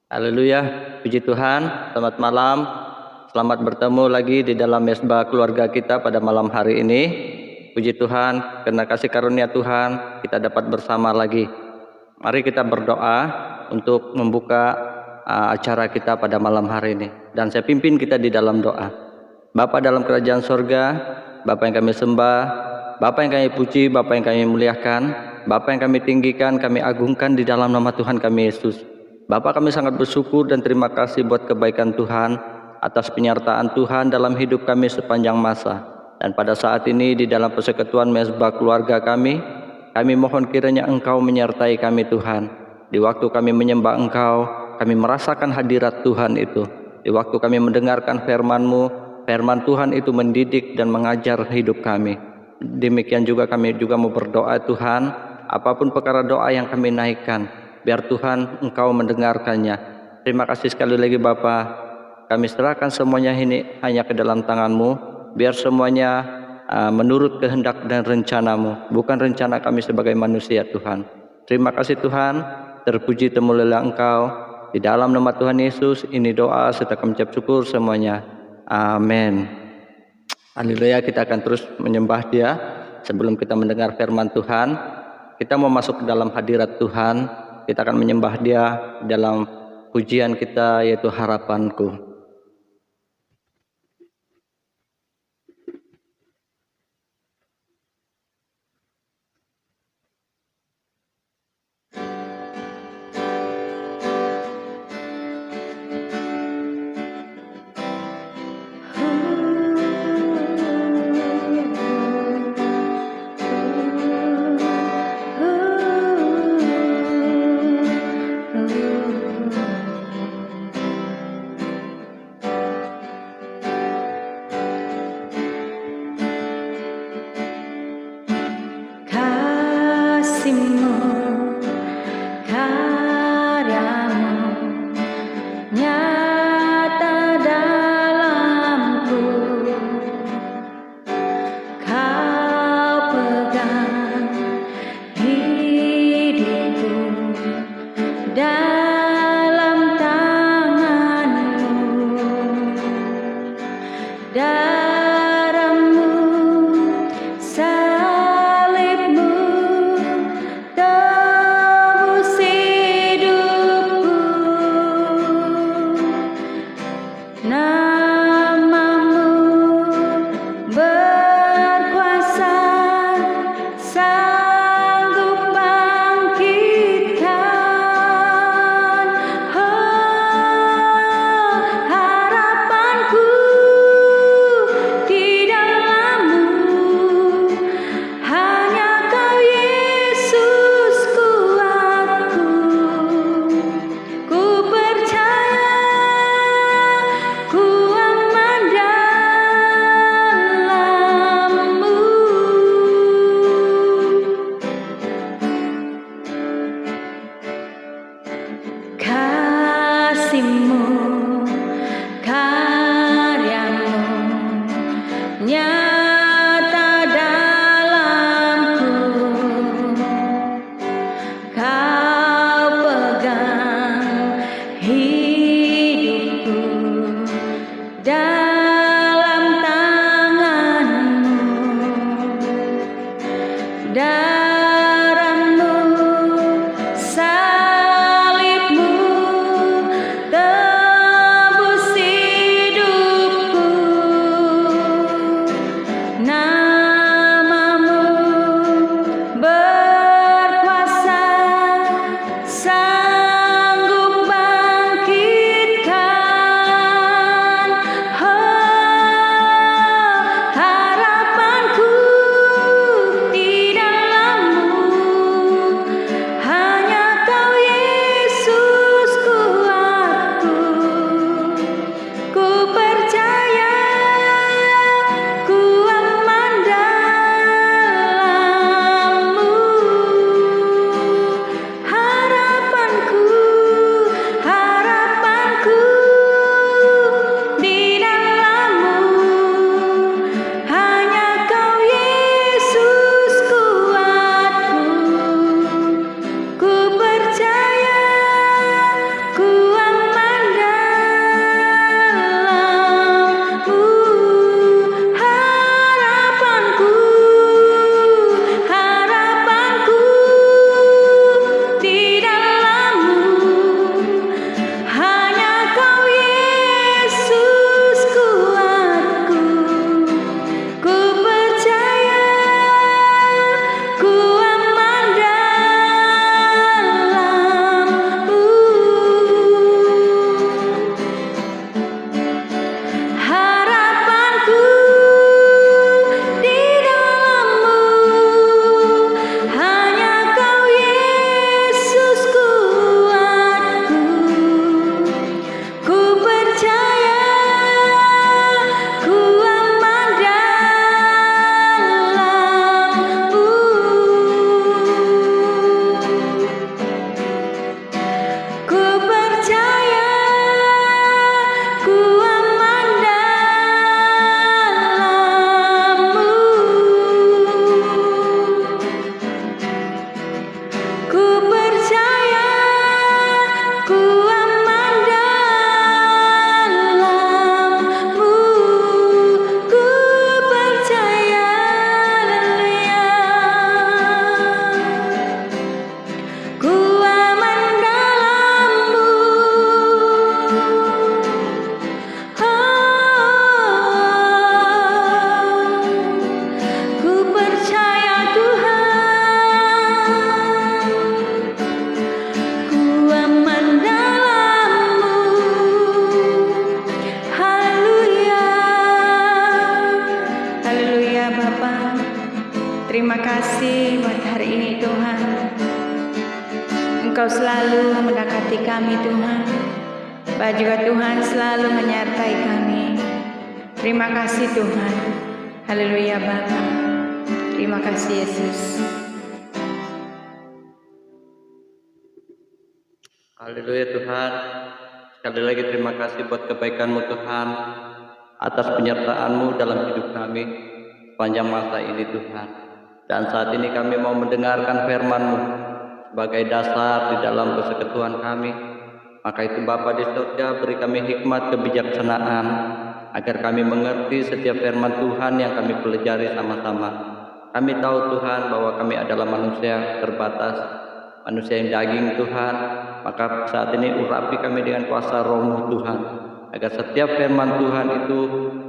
Haleluya, puji Tuhan, selamat malam. Selamat bertemu lagi di dalam mesbah keluarga kita pada malam hari ini. Puji Tuhan, karena kasih karunia Tuhan, kita dapat bersama lagi. Mari kita berdoa untuk membuka acara kita pada malam hari ini. Dan saya pimpin kita di dalam doa. Bapa dalam kerajaan sorga, Bapa yang kami sembah, Bapa yang kami puji, Bapa yang kami muliakan, Bapa yang kami tinggikan, kami agungkan di dalam nama Tuhan kami Yesus. Bapak, kami sangat bersyukur dan terima kasih buat kebaikan Tuhan atas penyertaan Tuhan dalam hidup kami sepanjang masa. Dan pada saat ini di dalam persekutuan mesbah keluarga kami mohon kiranya Engkau menyertai kami Tuhan. Di waktu kami menyembah Engkau, kami merasakan hadirat Tuhan itu. Di waktu kami mendengarkan firman-Mu, firman Tuhan itu mendidik dan mengajar hidup kami. Demikian juga kami juga mau berdoa Tuhan, apapun perkara doa yang kami naikkan, biar Tuhan Engkau mendengarkannya. Terima kasih sekali lagi Bapa. Kami serahkan semuanya ini hanya ke dalam tangan-Mu. Biar semuanya menurut kehendak dan rencana-Mu, bukan rencana kami sebagai manusia Tuhan. Terima kasih Tuhan. Terpuji temulilah Engkau. Di dalam nama Tuhan Yesus ini doa serta kami ucap syukur semuanya. Amin. Haleluya, kita akan terus menyembah Dia. Sebelum kita mendengar firman Tuhan, kita mau masuk ke dalam hadirat Tuhan. Kita akan menyembah Dia dalam pujian kita, yaitu harapanku. kasih buat hari ini Tuhan. Engkau selalu mendekati kami Tuhan. Bahwa juga Tuhan selalu menyertai kami. Terima kasih Tuhan. Haleluya Bapa. Terima kasih Yesus. Haleluya Tuhan. Sekali lagi terima kasih buat kebaikan-Mu Tuhan, atas penyertaan-Mu dalam hidup kami sepanjang masa ini Tuhan. Dan saat ini kami mau mendengarkan firman-Mu sebagai dasar di dalam persekutuan kami. Maka itu Bapa di surga, beri kami hikmat kebijaksanaan agar kami mengerti setiap firman Tuhan yang kami pelajari sama-sama. Kami tahu Tuhan bahwa kami adalah manusia terbatas, manusia yang daging Tuhan. Maka saat ini urapi kami dengan kuasa Roh-Mu Tuhan, agar setiap firman Tuhan itu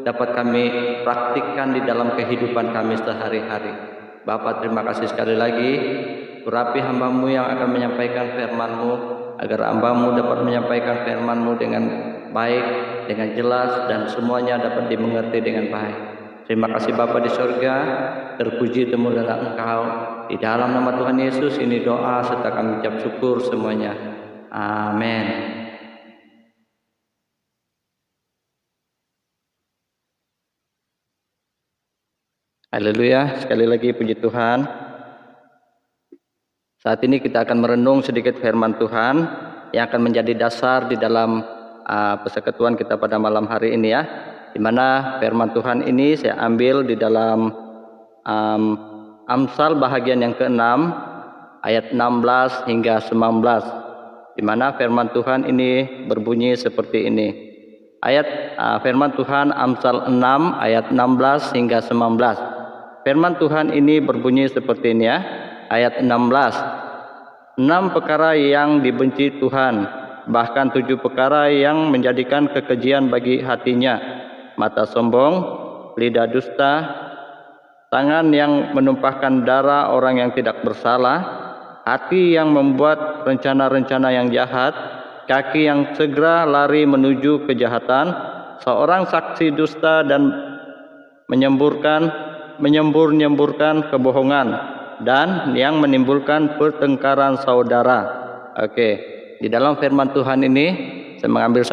dapat kami praktikkan di dalam kehidupan kami sehari-hari. Bapa, terima kasih sekali lagi. Urapi hamba-Mu yang akan menyampaikan firman-Mu, agar hamba-Mu dapat menyampaikan firman-Mu dengan baik, dengan jelas, dan semuanya dapat dimengerti dengan baik. Terima kasih Bapa di surga, terpuji temulah Engkau. Di dalam nama Tuhan Yesus ini doa serta kami ucap syukur semuanya. Amin. Haleluya, sekali lagi puji Tuhan. Saat ini kita akan merenung sedikit firman Tuhan yang akan menjadi dasar di dalam persekutuan kita pada malam hari ini ya. Di mana firman Tuhan ini saya ambil di dalam Amsal bahagian yang ke-6 ayat 16 hingga 19. Di mana firman Tuhan ini berbunyi seperti ini. Firman Tuhan Amsal 6 ayat 16 hingga 19. Firman Tuhan ini berbunyi seperti ini ya. Ayat 16. 6 perkara yang dibenci Tuhan, bahkan 7 perkara yang menjadikan kekejian bagi hatinya: mata sombong, lidah dusta, tangan yang menumpahkan darah orang yang tidak bersalah, hati yang membuat rencana-rencana yang jahat, kaki yang segera lari menuju kejahatan, seorang saksi dusta dan menyembur-nyemburkan kebohongan, dan yang menimbulkan pertengkaran saudara. Di dalam firman Tuhan ini saya mengambil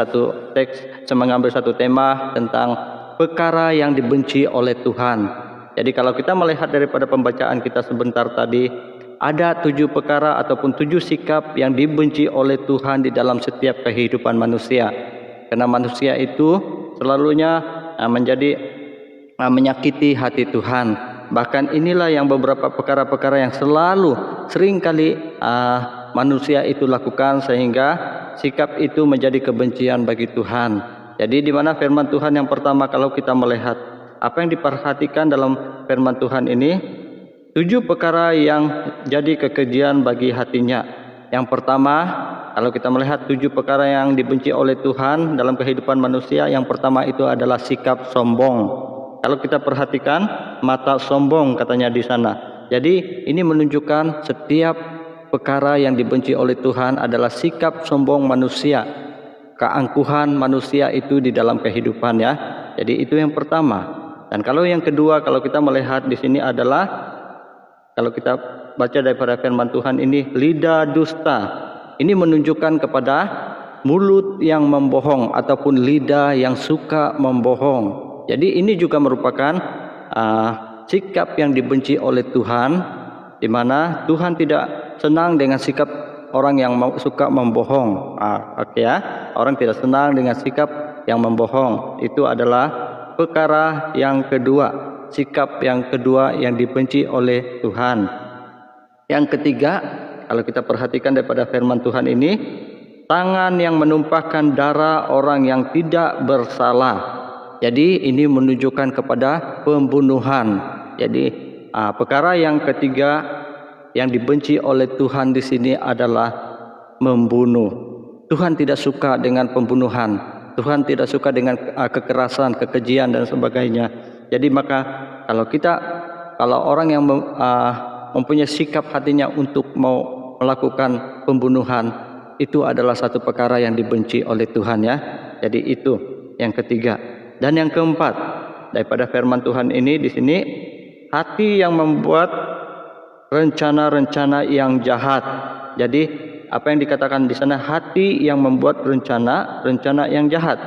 satu tema tentang perkara yang dibenci oleh Tuhan. Jadi kalau kita melihat daripada pembacaan kita sebentar tadi, ada 7 perkara ataupun 7 sikap yang dibenci oleh Tuhan di dalam setiap kehidupan manusia. Karena manusia itu selalunya menyakiti hati Tuhan. Bahkan inilah yang beberapa perkara-perkara yang seringkali manusia itu lakukan, sehingga sikap itu menjadi kebencian bagi Tuhan. Jadi di mana firman Tuhan yang pertama, kalau kita melihat apa yang diperhatikan dalam firman Tuhan ini, 7 perkara yang jadi kekejian bagi hatinya. Yang pertama, kalau kita melihat 7 perkara yang dibenci oleh Tuhan dalam kehidupan manusia, yang pertama itu adalah sikap sombong. Kalau kita perhatikan, mata sombong katanya di sana. Jadi ini menunjukkan setiap perkara yang dibenci oleh Tuhan adalah sikap sombong manusia, keangkuhan manusia itu di dalam kehidupan ya. Jadi itu yang pertama. Dan kalau yang kedua, kalau kita melihat di sini adalah, kalau kita baca daripada firman Tuhan ini, lidah dusta. Ini menunjukkan kepada mulut yang membohong ataupun lidah yang suka membohong. Jadi ini juga merupakan sikap yang dibenci oleh Tuhan, di mana Tuhan tidak senang dengan sikap orang yang suka membohong. Orang tidak senang dengan sikap yang membohong. Itu adalah perkara yang kedua. Sikap yang kedua yang dibenci oleh Tuhan. Yang ketiga, kalau kita perhatikan daripada firman Tuhan ini, tangan yang menumpahkan darah orang yang tidak bersalah. Jadi ini menunjukkan kepada pembunuhan. Jadi perkara yang ketiga yang dibenci oleh Tuhan di sini adalah membunuh. Tuhan tidak suka dengan pembunuhan. Tuhan tidak suka dengan kekerasan, kekejian dan sebagainya. Jadi maka kalau orang yang mempunyai sikap hatinya untuk mau melakukan pembunuhan, itu adalah satu perkara yang dibenci oleh Tuhan ya. Jadi itu yang ketiga. Dan yang keempat, daripada firman Tuhan ini di sini, hati yang membuat rencana-rencana yang jahat. Jadi apa yang dikatakan di sana, hati yang membuat rencana yang jahat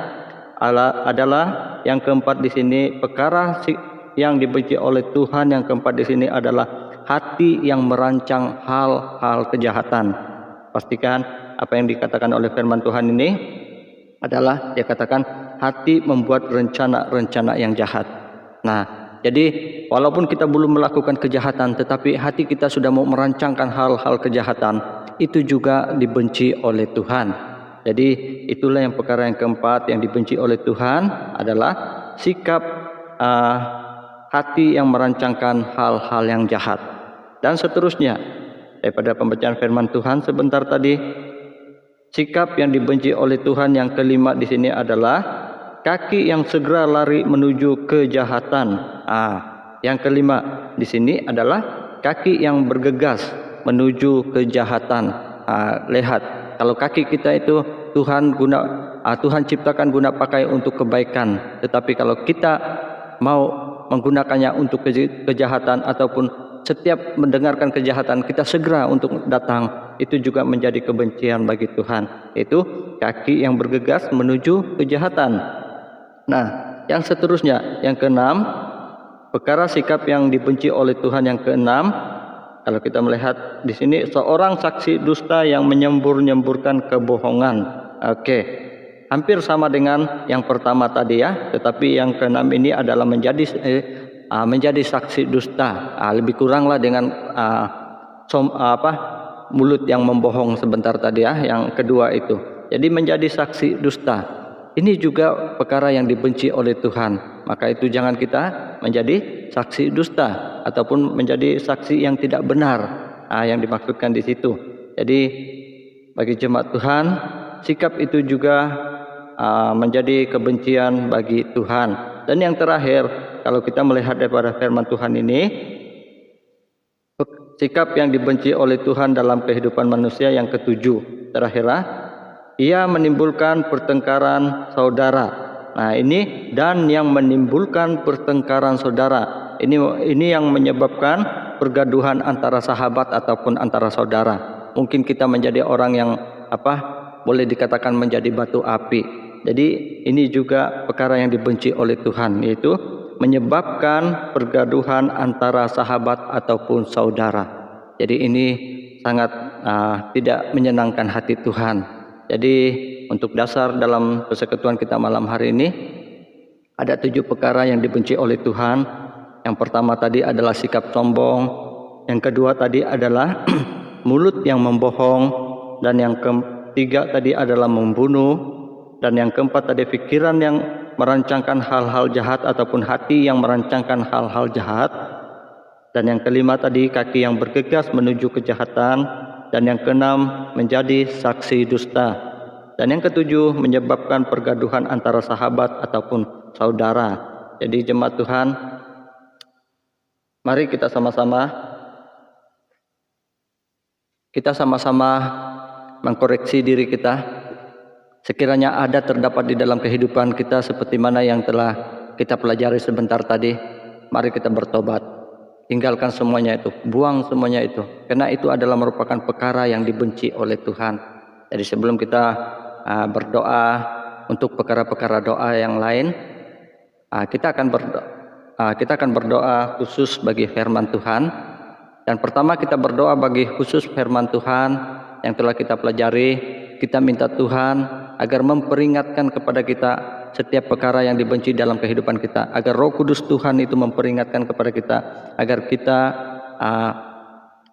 adalah yang keempat di sini, perkara yang dibenci oleh Tuhan. Yang keempat di sini adalah hati yang merancang hal-hal kejahatan. Pastikan apa yang dikatakan oleh firman Tuhan ini adalah dia katakan hati membuat rencana-rencana yang jahat. Nah, jadi walaupun kita belum melakukan kejahatan, tetapi hati kita sudah mau merancangkan hal-hal kejahatan, itu juga dibenci oleh Tuhan. Jadi itulah yang perkara yang keempat yang dibenci oleh Tuhan adalah sikap hati yang merancangkan hal-hal yang jahat. Dan seterusnya daripada pembacaan firman Tuhan sebentar tadi, sikap yang dibenci oleh Tuhan yang kelima di sini adalah kaki yang segera lari menuju kejahatan. Yang kelima di sini adalah kaki yang bergegas menuju kejahatan. Lihat, kalau kaki kita itu Tuhan ciptakan guna pakai untuk kebaikan, tetapi kalau kita mau menggunakannya untuk kejahatan ataupun setiap mendengarkan kejahatan kita segera untuk datang, itu juga menjadi kebencian bagi Tuhan. Itu kaki yang bergegas menuju kejahatan. Nah, yang seterusnya, yang keenam, perkara sikap yang dibenci oleh Tuhan yang keenam, kalau kita melihat di sini, seorang saksi dusta yang menyembur-nyemburkan kebohongan. Hampir sama dengan yang pertama tadi ya, tetapi yang keenam ini adalah menjadi saksi dusta. Lebih kuranglah dengan mulut yang membohong sebentar tadi ya, yang kedua itu. Jadi menjadi saksi dusta. Ini juga perkara yang dibenci oleh Tuhan. Maka itu jangan kita menjadi saksi dusta ataupun menjadi saksi yang tidak benar. Yang dimaksudkan di situ. Jadi bagi jemaat Tuhan, sikap itu juga menjadi kebencian bagi Tuhan. Dan yang terakhir, kalau kita melihat daripada firman Tuhan ini, sikap yang dibenci oleh Tuhan dalam kehidupan manusia yang ketujuh, terakhirlah ia menimbulkan pertengkaran saudara. Nah, ini dan yang menimbulkan pertengkaran saudara. Ini yang menyebabkan pergaduhan antara sahabat ataupun antara saudara. Mungkin kita menjadi orang yang boleh dikatakan menjadi batu api. Jadi ini juga perkara yang dibenci oleh Tuhan, yaitu menyebabkan pergaduhan antara sahabat ataupun saudara. Jadi ini sangat tidak menyenangkan hati Tuhan. Jadi untuk dasar dalam persekutuan kita malam hari ini, ada 7 perkara yang dibenci oleh Tuhan. Yang pertama tadi adalah sikap sombong. Yang kedua tadi adalah mulut yang membohong. Dan yang ketiga tadi adalah membunuh. Dan yang keempat tadi pikiran yang merancangkan hal-hal jahat ataupun hati yang merancangkan hal-hal jahat. Dan yang kelima tadi kaki yang bergegas menuju kejahatan. Dan yang keenam menjadi saksi dusta. Dan yang ketujuh menyebabkan pergaduhan antara sahabat ataupun saudara. Jadi jemaat Tuhan, mari kita sama-sama mengkoreksi diri kita. Sekiranya ada terdapat di dalam kehidupan kita seperti mana yang telah kita pelajari sebentar tadi, mari kita bertobat. Tinggalkan semuanya itu, buang semuanya itu, karena itu adalah merupakan perkara yang dibenci oleh Tuhan. Jadi sebelum kita berdoa untuk perkara-perkara doa yang lain, kita akan berdoa khusus bagi firman Tuhan. Dan pertama kita berdoa bagi khusus firman Tuhan yang telah kita pelajari. Kita minta Tuhan agar memperingatkan kepada kita setiap perkara yang dibenci dalam kehidupan kita, agar Roh Kudus Tuhan itu memperingatkan kepada kita, agar kita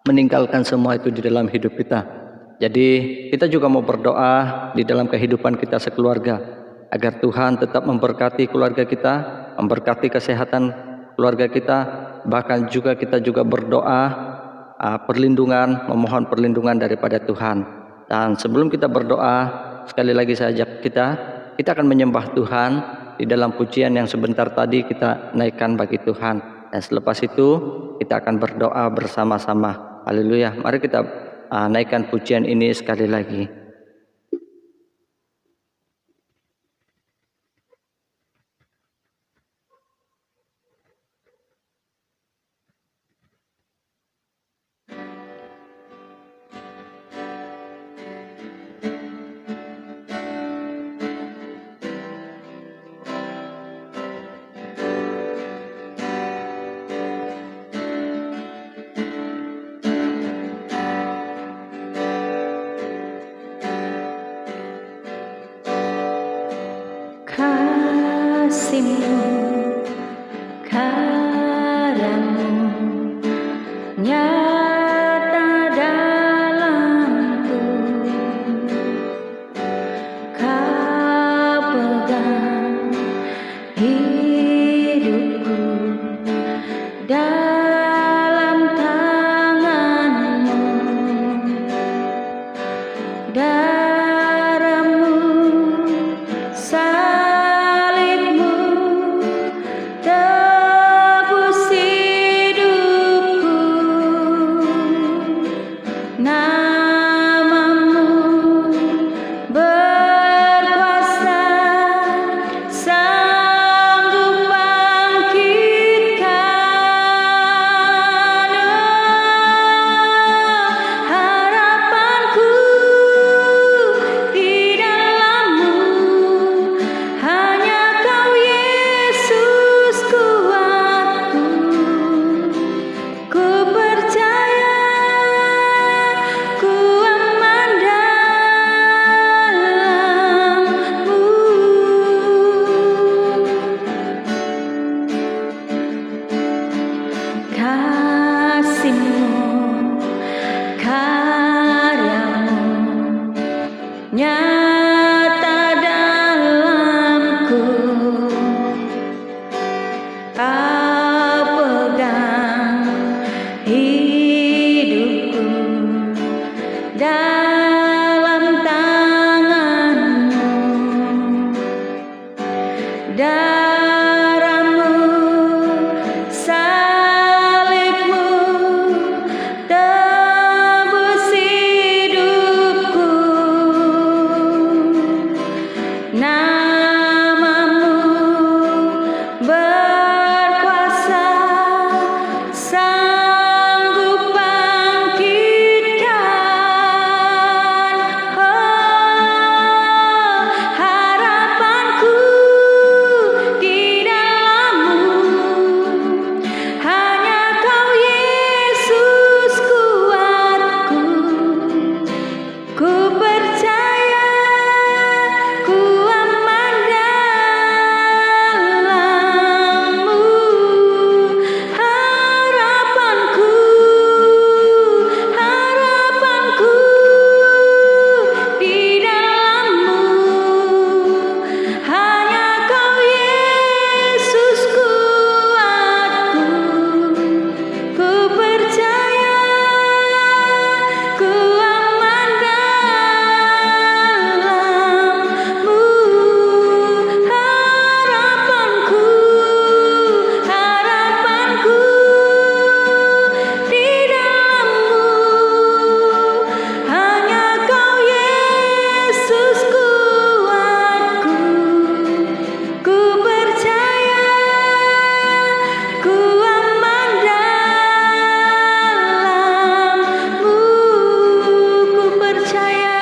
meninggalkan semua itu di dalam hidup kita. Jadi kita juga mau berdoa di dalam kehidupan kita sekeluarga, agar Tuhan tetap memberkati keluarga kita, memberkati kesehatan keluarga kita. Bahkan juga kita juga berdoa perlindungan, memohon perlindungan daripada Tuhan. Dan sebelum kita berdoa, sekali lagi saya ajak kita akan menyembah Tuhan di dalam pujian yang sebentar tadi kita naikkan bagi Tuhan. Dan selepas itu kita akan berdoa bersama-sama. Haleluya. Mari kita naikkan pujian ini sekali lagi. kasih-Mu, karya-Mu nyata dalamku. Kau pegang hidupku dalam tangan-Mu. Darah-Mu, salib-Mu tebus hidupku. Nama-Mu berkuasa, sanggup bangkitkan. Harapanku di dalam-Mu, hanya Kau Yesus kuatku. Ku percaya, ku aman dalam-Mu. Kasih-Mu, karya-Mu nyata dalamku. Kau pegang hidupku dalam tangan-Mu. Darah-Mu, salib-Mu tebus hidupku. Nama-Mu berkuasa, sanggup bangkitkan. Harapanku di dalam-Mu, hanya Kau Yesus kuatku. Ku percaya, ku aman dalam-Mu. Harapanku, harapanku di dalam-Mu, hanya Kau Yesus kuatku. Ku percaya, ku aman dalam-Mu. Harapanku, harapanku di dalam-Mu, hanya Kau Yesus kuatku. Ku percaya, ku aman dalam-Mu. Ku percaya,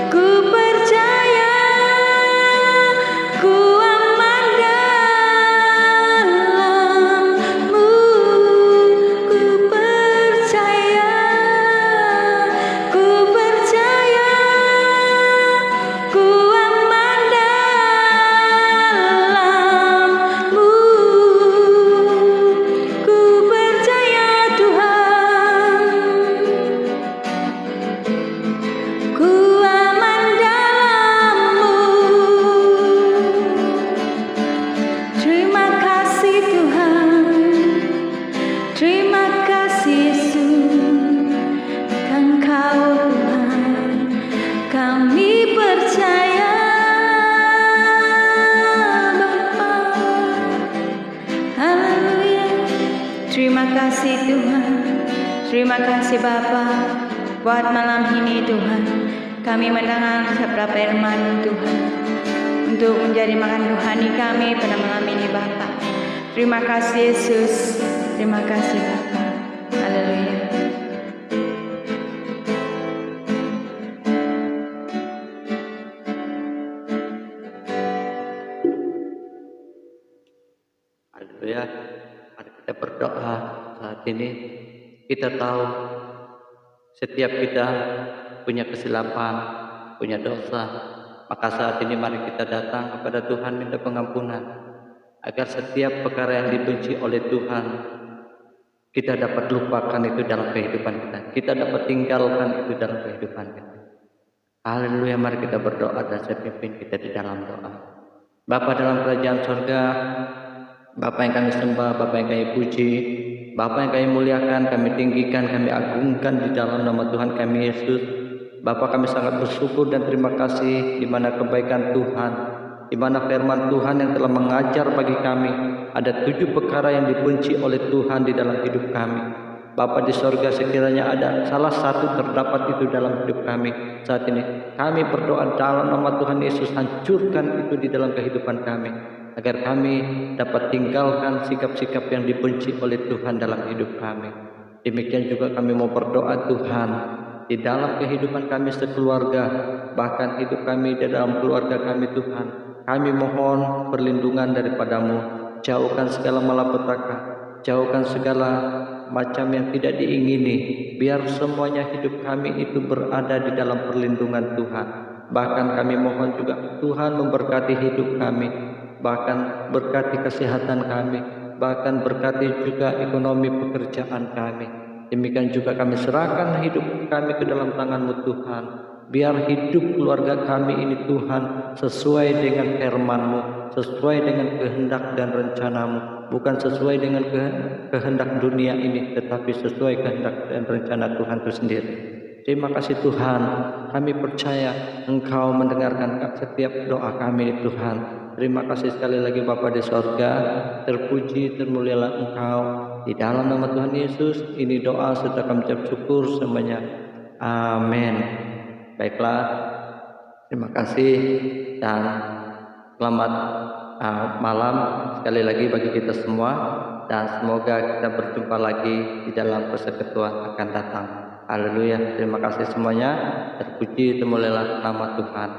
ku percaya, ku aman dalam-Mu. Ku percaya, ku percaya, ku aman dalam-Mu. Ku percaya Tuhan, ku aman dalam-Mu. Terima kasih Tuhan, terima kasih Yesus. Engkau Tuhan, kami percaya Bapa. Haleluya. Terima kasih Tuhan, terima kasih Bapa buat malam ini Tuhan. Kami mendengar sabda firman Tuhan untuk menjadi makan rohani kami pada malam ini Bapa. Terima kasih Yesus, terima kasih Bapa. Haleluya. Haleluya. Mari kita berdoa saat ini. Kita tahu setiap kita punya kesilapan, punya dosa, Maka saat ini mari kita datang kepada Tuhan minta pengampunan, agar setiap perkara yang dibenci oleh Tuhan, kita dapat lupakan itu dalam kehidupan kita. Kita dapat tinggalkan itu dalam kehidupan kita. Haleluya, mari kita berdoa dan saya pimpin kita di dalam doa. Bapa dalam kerajaan sorga, Bapa yang kami sembah, Bapa yang kami puji, Bapa yang kami muliakan, kami tinggikan, kami agungkan di dalam nama Tuhan kami Yesus. Bapa, kami sangat bersyukur dan terima kasih di mana kebaikan Tuhan, di mana firman Tuhan yang telah mengajar bagi kami ada 7 perkara yang dibenci oleh Tuhan di dalam hidup kami. Bapa di sorga, sekiranya ada salah satu terdapat itu dalam hidup kami saat ini, kami berdoa dalam nama Tuhan Yesus, hancurkan itu di dalam kehidupan kami, agar kami dapat tinggalkan sikap-sikap yang dibenci oleh Tuhan dalam hidup kami. Demikian juga kami mau berdoa Tuhan, di dalam kehidupan kami sekeluarga, bahkan hidup kami di dalam keluarga kami Tuhan, kami mohon perlindungan daripada-Mu. Jauhkan segala malapetaka, jauhkan segala macam yang tidak diingini, biar semuanya hidup kami itu berada di dalam perlindungan Tuhan. Bahkan kami mohon juga Tuhan memberkati hidup kami, bahkan berkati kesehatan kami, bahkan berkati juga ekonomi pekerjaan kami. Demikian juga kami serahkan hidup kami ke dalam tangan-Mu Tuhan. Biar hidup keluarga kami ini Tuhan sesuai dengan firman-Mu, sesuai dengan kehendak dan rencana-Mu, bukan sesuai dengan kehendak dunia ini, tetapi sesuai kehendak dan rencana Tuhan itu sendiri. Terima kasih Tuhan, kami percaya Engkau mendengarkan setiap doa kami Tuhan. Terima kasih sekali lagi Bapa di sorga, terpuji termulialah Engkau. Di dalam nama Tuhan Yesus, ini doa serta kami ucap syukur semuanya. Amin. Baiklah, terima kasih dan selamat malam sekali lagi bagi kita semua, dan semoga kita berjumpa lagi di dalam persekutuan akan datang. Haleluya, terima kasih semuanya, terpuji termulialah nama Tuhan.